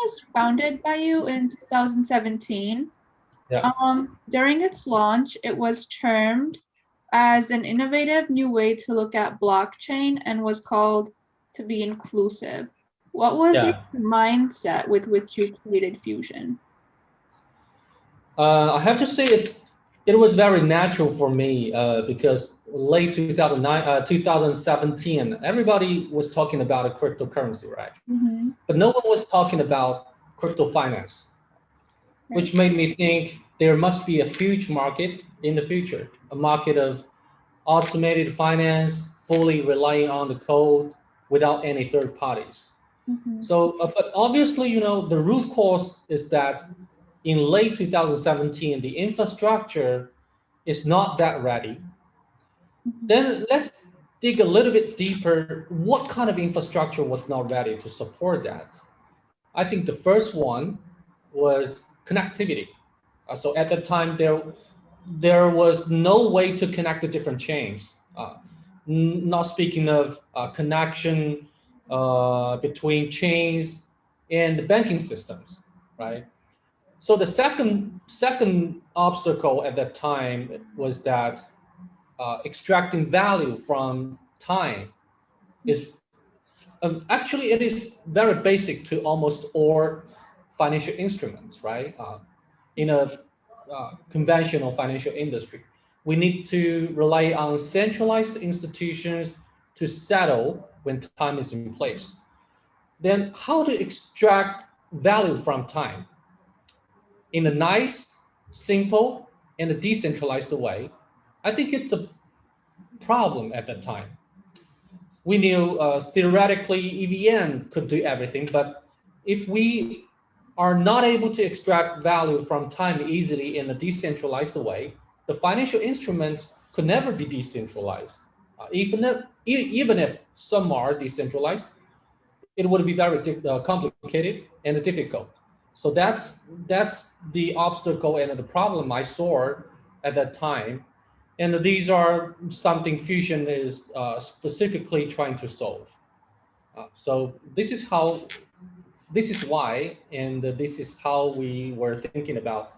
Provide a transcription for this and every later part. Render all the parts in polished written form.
was founded by you in 2017. Yeah. During its launch, it was termed as an innovative new way to look at blockchain and was called to be inclusive. What was your Yeah. mindset with which you created Fusion? I have to say it was very natural for me because late 2009, 2017, everybody was talking about a cryptocurrency, right? Mm-hmm. But no one was talking about crypto finance, Right. which made me think there must be a huge market in the future, a market of automated finance, fully relying on the code without any third parties. Mm-hmm. So, but obviously, the root cause is that in late 2017, the infrastructure is not that ready. Mm-hmm. Then let's dig a little bit deeper. What kind of infrastructure was not ready to support that? I think the first one was connectivity. So at that time, there was no way to connect the different chains. Not speaking of connection between chains and the banking systems, right? So the second obstacle at that time was that extracting value from time is actually it is very basic to almost all financial instruments, right? In a conventional financial industry, we need to rely on centralized institutions to settle when time is in place. Then, how to extract value from time in a nice, simple, and a decentralized way? I think it's a problem at that time. We knew theoretically EVM could do everything, but if we are not able to extract value from time easily in a decentralized way, the financial instruments could never be decentralized. Even if some are decentralized, it would be very complicated and difficult. So that's the obstacle and the problem I saw at that time, and these are something Fusion is specifically trying to solve. So this is why, and this is how we were thinking about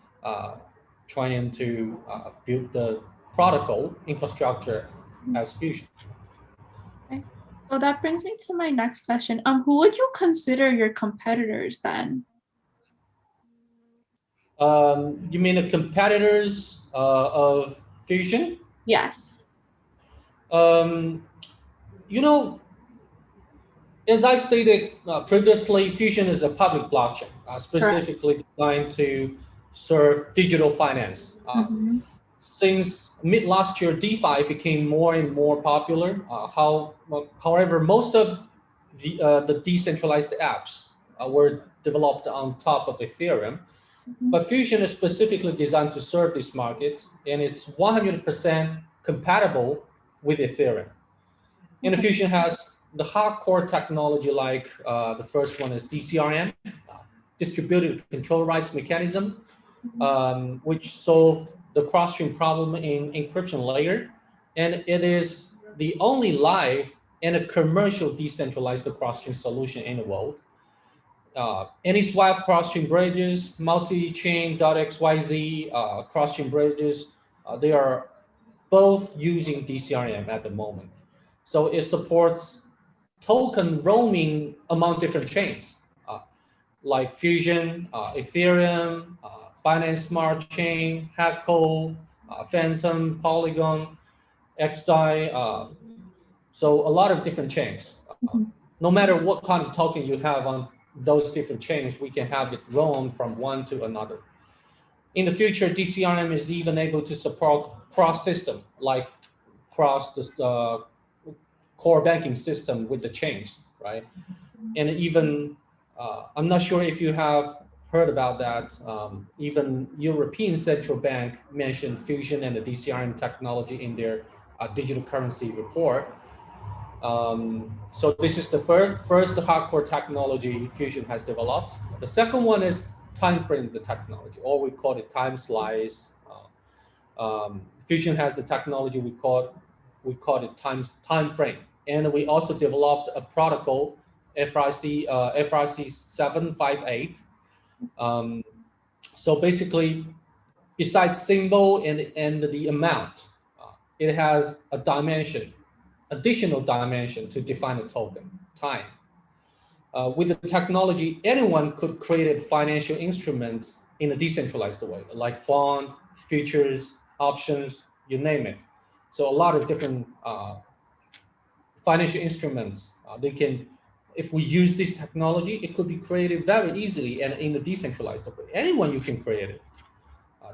trying to build the protocol infrastructure as Fusion. Okay. So that brings me to my next question. Who would you consider your competitors then? You mean the competitors of Fusion? Yes. Um, you know, as I stated previously, Fusion is a public blockchain Correct. specifically designed to serve digital finance. Mm-hmm. Since mid last year, DeFi became more and more popular. However, most of the decentralized apps were developed on top of Ethereum. Mm-hmm. But Fusion is specifically designed to serve this market, and it's 100% compatible with Ethereum. And Okay. Fusion has the hardcore technology like the first one is DCRM, distributed control rights mechanism, Mhm. which solved the cross-chain problem in encryption layer. And it is the only live and a commercial decentralized cross-chain solution in the world. Any swap cross-chain bridges, multi-chain .xyz cross-chain bridges, they are both using DCRM at the moment. So it supports token roaming among different chains, like Fusion, Ethereum, Binance Smart Chain, Hapco, Phantom, Polygon, XDAI. So a lot of different chains. Mhm. No matter what kind of token you have on those different chains, we can have it roam from one to another. In the future, DCRM is even able to support cross-system, like cross the core banking system with the chains, right? And even I'm not sure if you have heard about that. Even European Central Bank mentioned Fusion and the DCRM technology in their digital currency report. So this is the first hardcore technology Fusion has developed. The second one is time frame the technology, or we call it time slice. Fusion has the technology we call it time frame, and we also developed a protocol FRC 758. So basically, besides symbol and the amount, it has a dimension, additional dimension to define a token, time. With the technology, anyone could create financial instruments in a decentralized way, like bond, futures, options, you name it. So a lot of different financial instruments, they can, if we use this technology, it could be created very easily and in a decentralized way. Anyone, you can create it. Uh,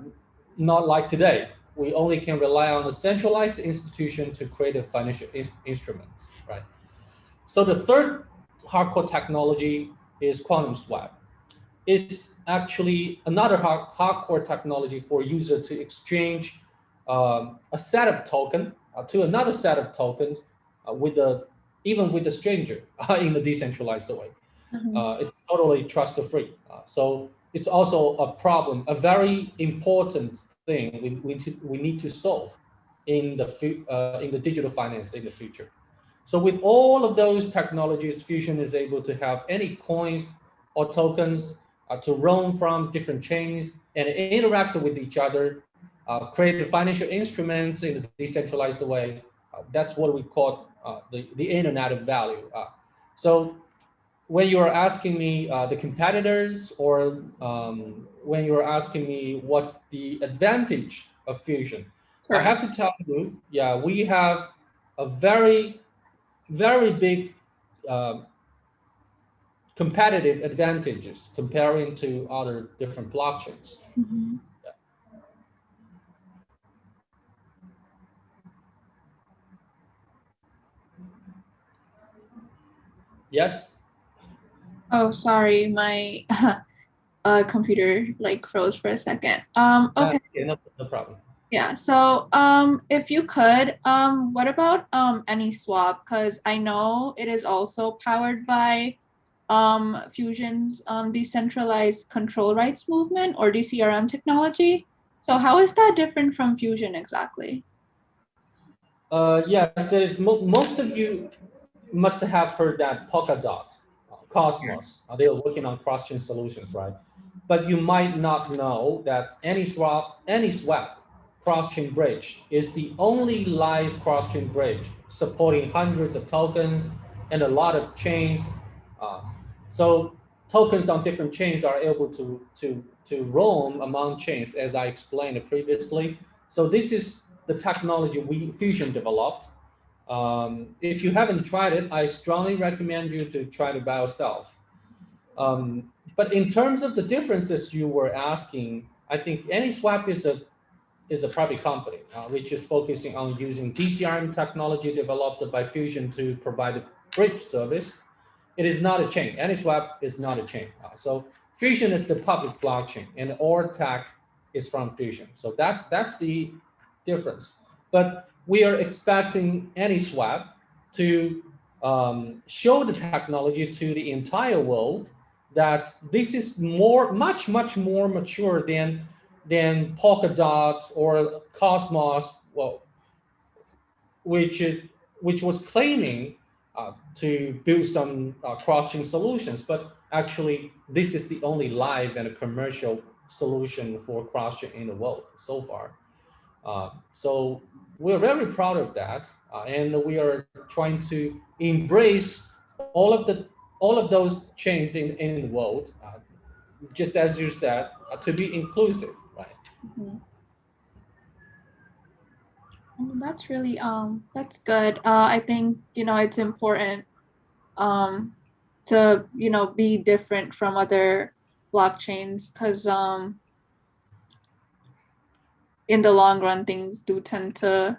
Not like today. We only can rely on a centralized institution to create a financial instruments, right? So the third hardcore technology is quantum swap. It's actually another hardcore technology for user to exchange a set of token to another set of tokens with a even with a stranger in a decentralized way. It's totally trust free. So it's also a problem, a very important thing we need to solve in the digital finance in the future. So with all of those technologies, Fusion is able to have any coins or tokens to roam from different chains and interact with each other, create financial instruments in a decentralized way. That's what we call the internet of value. So when you are asking me the competitors, or when you are asking me what's the advantage of Fusion, I have Correct. to tell you, yeah, we have a very big uh, competitive advantages comparing to other different blockchains. Mhm. Yes? Oh, sorry, my computer like froze for a second. Okay. Okay, no problem. Yeah, so if you could, what about any swap? Because I know it is also powered by Fusion's decentralized control rights movement or DCRM technology. So how is that different from Fusion exactly? Yes, most of you must have heard that Polkadot, Cosmos, they are working on cross-chain solutions, right? But you might not know that any swap cross-chain bridge is the only live cross-chain bridge supporting hundreds of tokens and a lot of chains. Uh, so tokens on different chains are able to roam among chains, as I explained previously. So this is the technology we Fusion developed. If you haven't tried it, I strongly recommend you to try it by yourself. But in terms of the differences you were asking, I think AnySwap is a private company which is focusing on using DCRM technology developed by Fusion to provide a bridge service. It is not a chain. AnySwap is not a chain. So Fusion is the public blockchain, and our tech is from Fusion. So that's the difference. But we are expecting AnySwap to show the technology to the entire world that this is much more mature than Polkadot or Cosmos, well, which is which was claiming to build some cross-chain solutions, but actually this is the only live and a commercial solution for cross-chain in the world so far. So we're very proud of that, and we are trying to embrace all of those chains in the world, just as you said, to be inclusive, right? Mhm. That's really that's good. I think it's important um to be different from other blockchains because in the long run things do tend to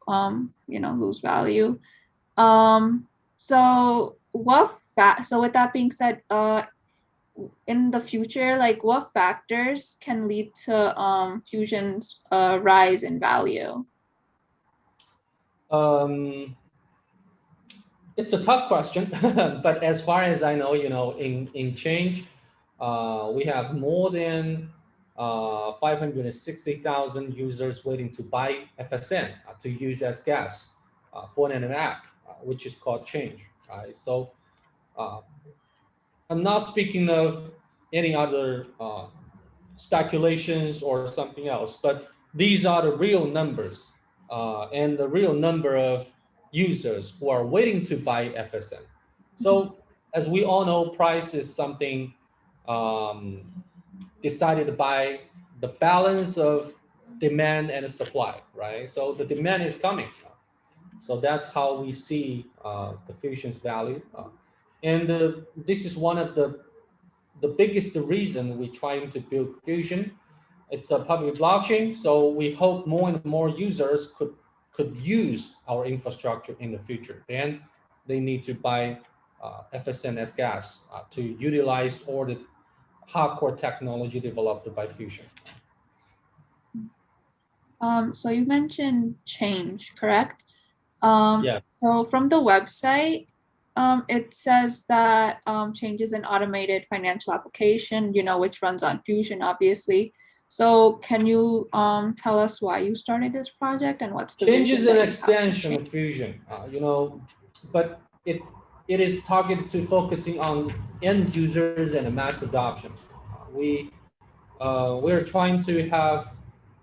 lose value. Um, so with that being said, in the future, like what factors can lead to Fusion's rise in value? Um, It's a tough question, but as far as I know, in change, we have more than 560,000 users waiting to buy FSN to use as gas for an app, which is called Change. Right? So Uh, I'm not speaking of any other speculations or something else, but these are the real numbers and the real number of users who are waiting to buy FSN. So, as we all know, price is something um, decided by the balance of demand and supply, right? So the demand is coming. So that's how we see the fusion's value. And this is one of the biggest reason we're trying to build fusion. It's a public blockchain, so we hope more and more users could use our infrastructure in the future. Then they need to buy FSN as gas to utilize all the hardcore technology developed by Fusion. So you mentioned change, correct? Yes. So from the website, it says that change is an automated financial application, which runs on Fusion, obviously. So can you tell us why you started this project and what's the Change is vision an that you have for extension change? of Fusion, but it is targeted to focusing on end users and mass adoptions. We're trying to have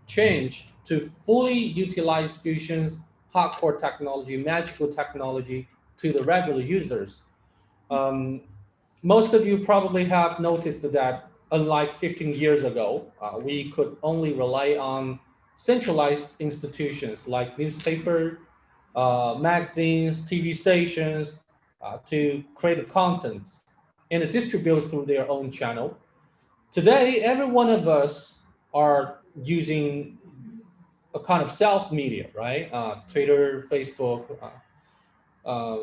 change to fully utilize Fusion's hardcore technology, magical technology to the regular users. Um, Most of you probably have noticed that unlike 15 years ago, we could only rely on centralized institutions like newspaper, magazines, TV stations to create the contents and distribute through their own channel. Today, every one of us are using a kind of self media, right? Twitter, Facebook.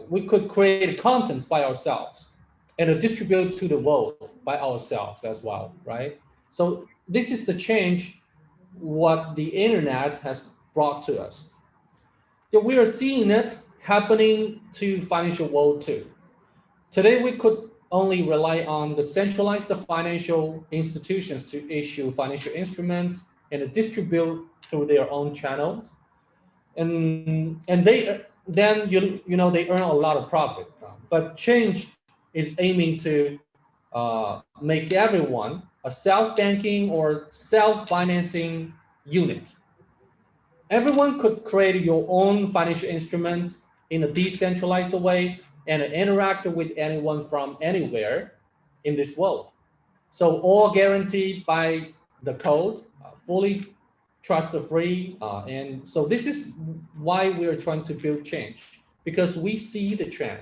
We could create content by ourselves and distribute to the world by ourselves as well, right? So this is the change what the internet has brought to us. Yeah, we are seeing it happening to financial world too. Today, we could only rely on the centralized financial institutions to issue financial instruments and distribute through their own channels, and they then they earn a lot of profit. But change is aiming to make everyone a self-banking or self-financing unit. Everyone could create your own financial instruments in a decentralized way and interact with anyone from anywhere in this world. So all guaranteed by the code, fully trust free. And so this is why we are trying to build change, because we see the trend.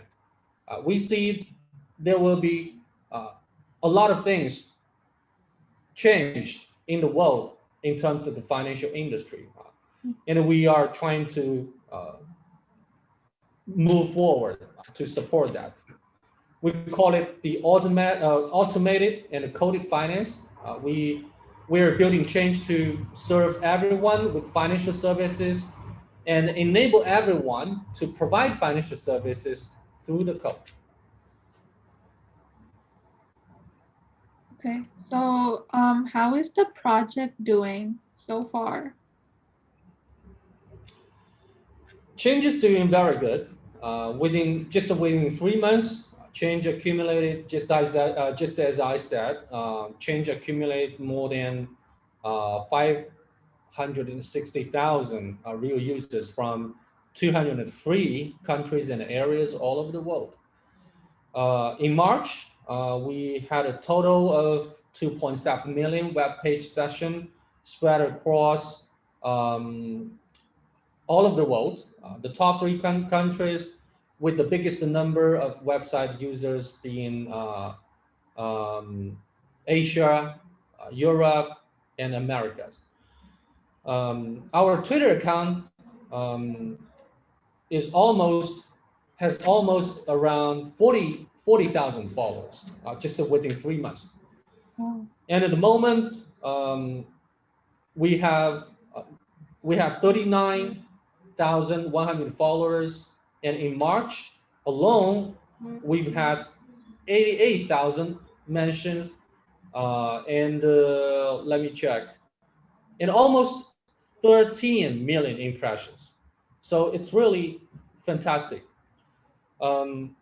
We see there will be a lot of things changed in the world in terms of the financial industry. And we are trying to move forward to support that. We call it the automated and coded finance. We're building change to serve everyone with financial services and enable everyone to provide financial services through the code. Okay, so how is the project doing so far? Change is doing very good. Within 3 months, change accumulated just as I said. Change accumulated more than 560,000 real users from 203 countries and areas all over the world. In March, we had a total of 2.7 million web page session spread across um, all of the world. The top three countries with the biggest number of website users being um, Asia, Europe, and Americas. Our Twitter account um, is almost has almost around 40,000 followers just within 3 months. Oh, And at the moment, we have uh, we have 39,100 followers, and in March alone, we've had 88,000 mentions, and let me check, and almost 13 million impressions. So it's really fantastic. Um,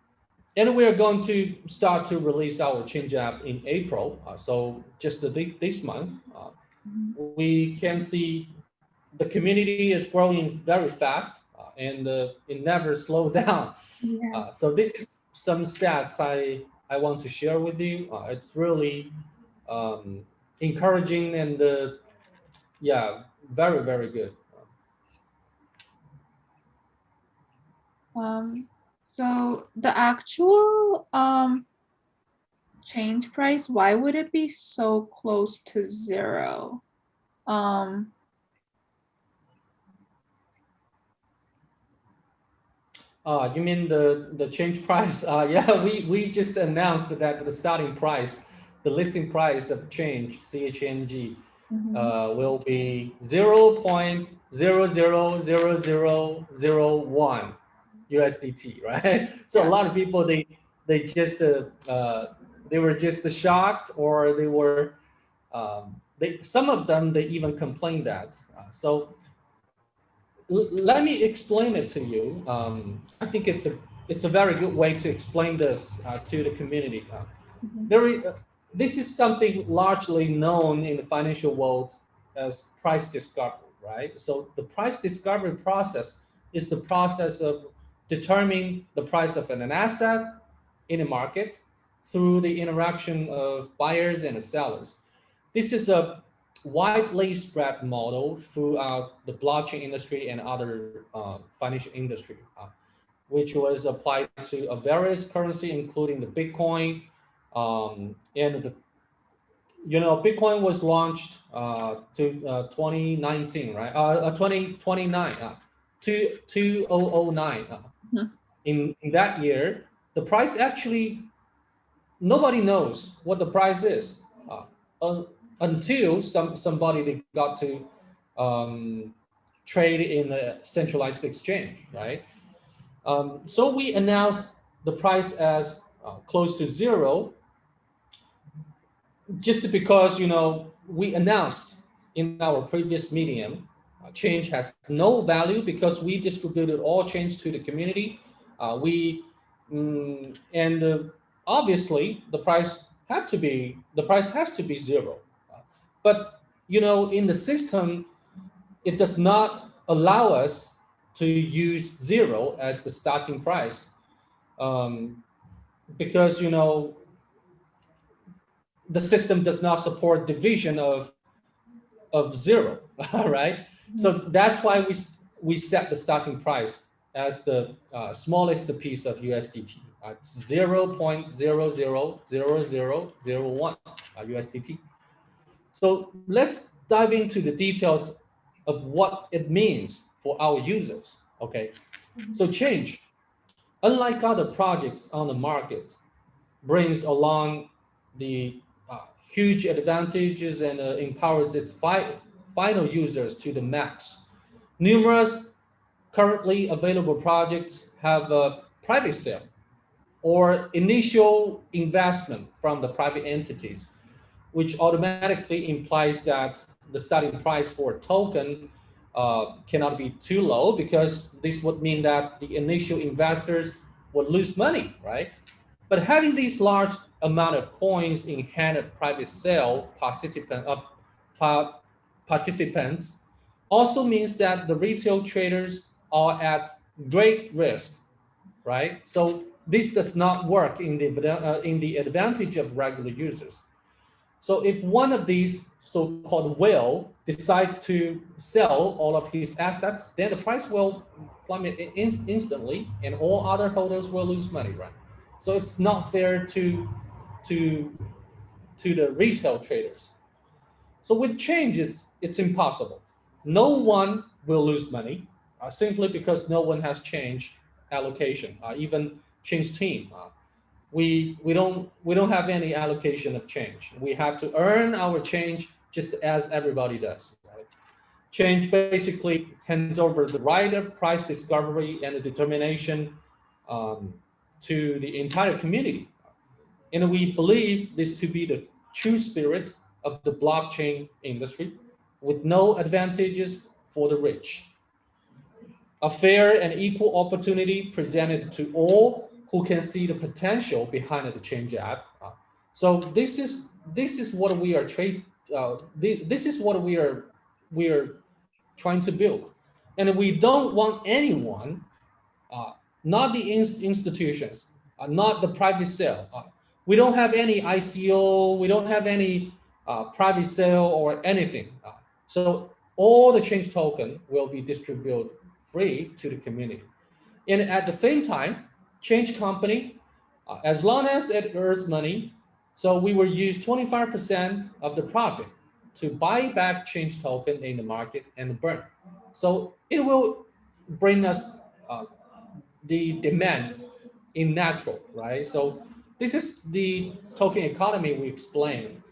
And we are going to start to release our change app in April. So just this month, Mhm. we can see the community is growing very fast, and it never slowed down. Yeah. So this is some stats I want to share with you. It's really um, encouraging and yeah, very, very good. Um, so the actual change price, why would it be so close to zero? Um, You mean the change price? Yeah, we just announced that the starting price, the listing price of change CHNG, mhm. will be 0.000001 USDT, right? So a Yeah. lot of people they just they were just shocked, or they were some of them they even complained that. So let me explain it to you. I think it's a very good way to explain this to the community. Mhm. There is, this is something largely known in the financial world as price discovery, right? So the price discovery process is the process of determining the price of an asset in a market through the interaction of buyers and sellers. This is a widely spread model throughout the blockchain industry and other financial industry, which was applied to various currency, including the Bitcoin. And Bitcoin was launched to 2019, right? 2029, 2009. Mhm. In that year, the price actually nobody knows what the price is un, until somebody they got to um, trade in a centralized exchange, right? So we announced the price as close to zero, just because we announced in our previous medium, change has no value because we distributed all change to the community. We and Obviously the price has to be zero. But in the system, it does not allow us to use zero as the starting price, um, because the system does not support division of zero, right? Mhm. So that's why we set the starting price as the smallest piece of USDT. It's 0.000001 USDT. So let's dive into the details of what it means for our users. Okay, Mhm. so change, unlike other projects on the market, brings along the huge advantages and empowers its final users to the max. Numerous currently available projects have a private sale or initial investment from the private entities, which automatically implies that the starting price for a token cannot be too low, because this would mean that the initial investors would lose money, right? But having these large amount of coins in hand at private sale pa- participants also means that the retail traders are at great risk, right? So this does not work in the advantage of regular users. So if one of these so-called whale decides to sell all of his assets, then the price will plummet instantly, and all other holders will lose money, right? So it's not fair to to the retail traders. So with changes, it's impossible. No one will lose money simply because no one has changed allocation, even change team. We don't have any allocation of change. We have to earn our change just as everybody does. Right? Change basically hands over the right of price discovery and the determination um, to the entire community. And we believe this to be the true spirit of the blockchain industry, with no advantages for the rich. A fair and equal opportunity presented to all, who can see the potential behind the Change app. So this is what we are this is what we are trying to build, and we don't want anyone, uh, not the institutions, not the private sale. We don't have any ICO, we don't have any private sale or anything. So all the change token will be distributed free to the community. And at the same time, change company, as long as it earns money, so we will use 25% of the profit to buy back change token in the market and burn. So it will bring us uh, the demand in natural, right? So this is the token economy we explained.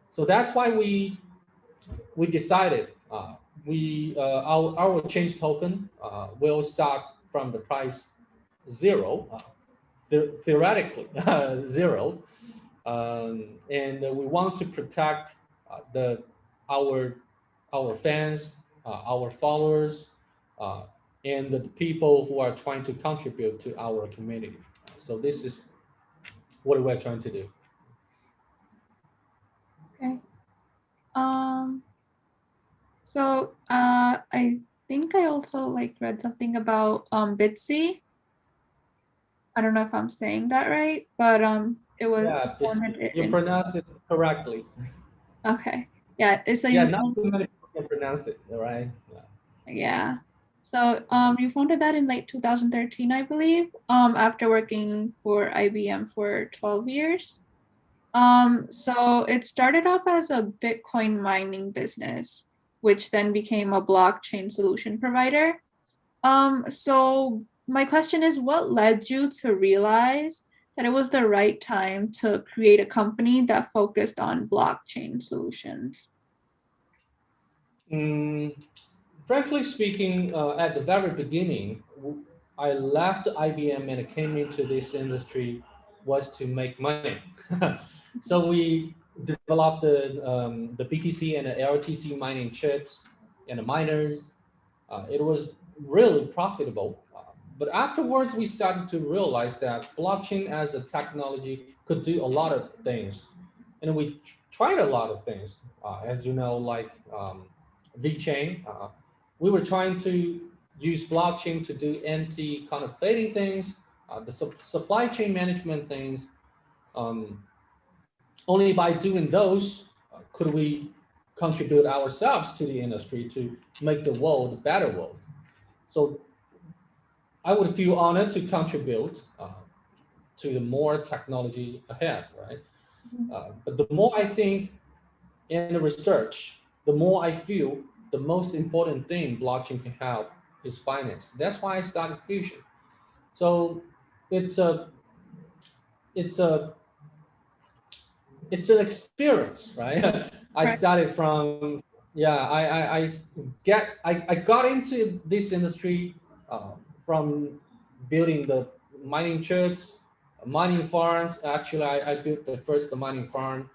So that's why we decided our change token will start from the price zero, theoretically zero, and we want to protect the our our fans, our followers, uh, and the people who are trying to contribute to our community. So this is what we're trying to do. Okay. So I think I also like read something about BitSE. I don't know if I'm saying that right, but it was Yeah, founded you in, pronounce it correctly. okay. Yeah, it's a Yeah, you not too many people can pronounce it, right? Yeah. yeah. So you founded that in like 2013, I believe, after working for IBM for 12 years. So it started off as a Bitcoin mining business, which then became a blockchain solution provider. So my question is, what led you to realize that it was the right time to create a company that focused on blockchain solutions? Mm, Frankly speaking, at the very beginning, I left IBM and came into this industry was to make money. So we developed the BTC and the LTC mining chips and the miners. It was really profitable. But afterwards, we started to realize that blockchain as a technology could do a lot of things. And we tried a lot of things, as you know, like VeChain. We were trying to use blockchain to do anti counterfeiting things, the supply chain management things. Um, Only by doing those could we contribute ourselves to the industry to make the world a better world. So I would feel honored to contribute to the more technology ahead, right? But the more I think in the research, the more I feel the most important thing blockchain can help is finance. That's why I started Fusion. So it's a it's a it's an experience, right? I Right. started from yeah. I got into this industry from building the mining chips, mining farms. Actually, I built the first mining farm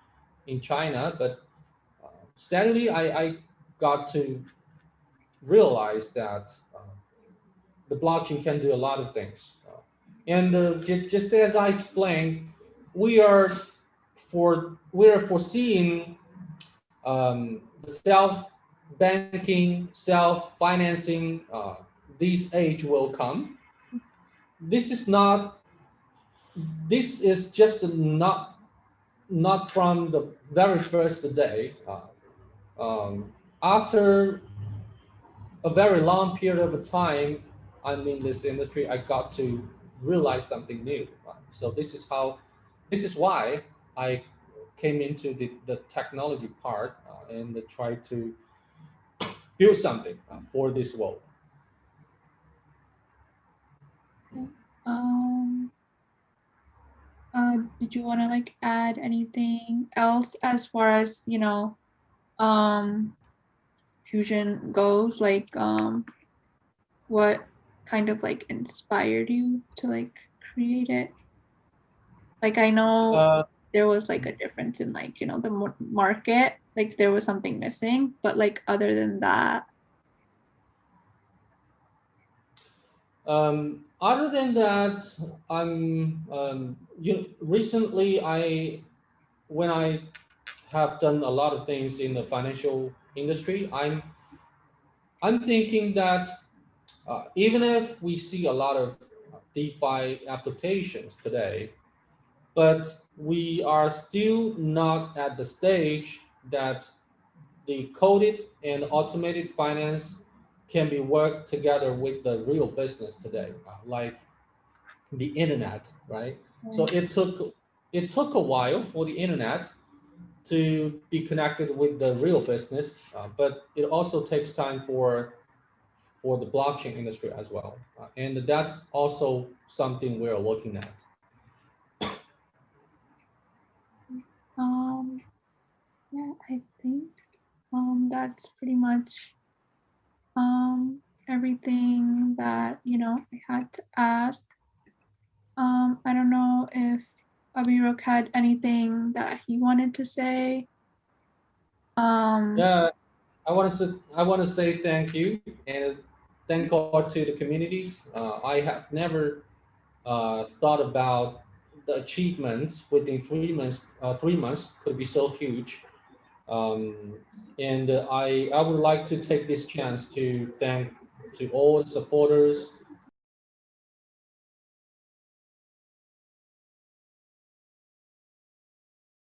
in China, but steadily I got to realize that the blockchain can do a lot of things. And just as I explained, we are we are foreseeing the self banking, self financing. This age will come. This is not. This is just not from the very first day. After a very long period of time I'm in this industry, I got to realize something new. So this is why I came into the technology part and try to build something for this world. Okay. Um, did you want to like add anything else as far as, um, fusion goes? Like, what kind of like inspired you to like create it? Like, I know Uh, there was like a difference in like, the market, like there was something missing, but like other than that, Other than that, recently when I have done a lot of things in the financial industry, I'm thinking that even if we see a lot of DeFi applications today, but we are still not at the stage that the coded and automated finance can be worked together with the real business today, like the internet, right? So it took a while for the internet to be connected with the real business, but it also takes time for the blockchain industry as well, and that's also something we're looking at. Um, yeah, I think that's pretty much everything that I had to ask. I don't know if Abirok had anything that he wanted to say. Um, Yeah, I want to say thank you and thank God to the communities. I have never thought about the achievements within 3 months. 3 months could be so huge, and I would like to take this chance to thank to all the supporters,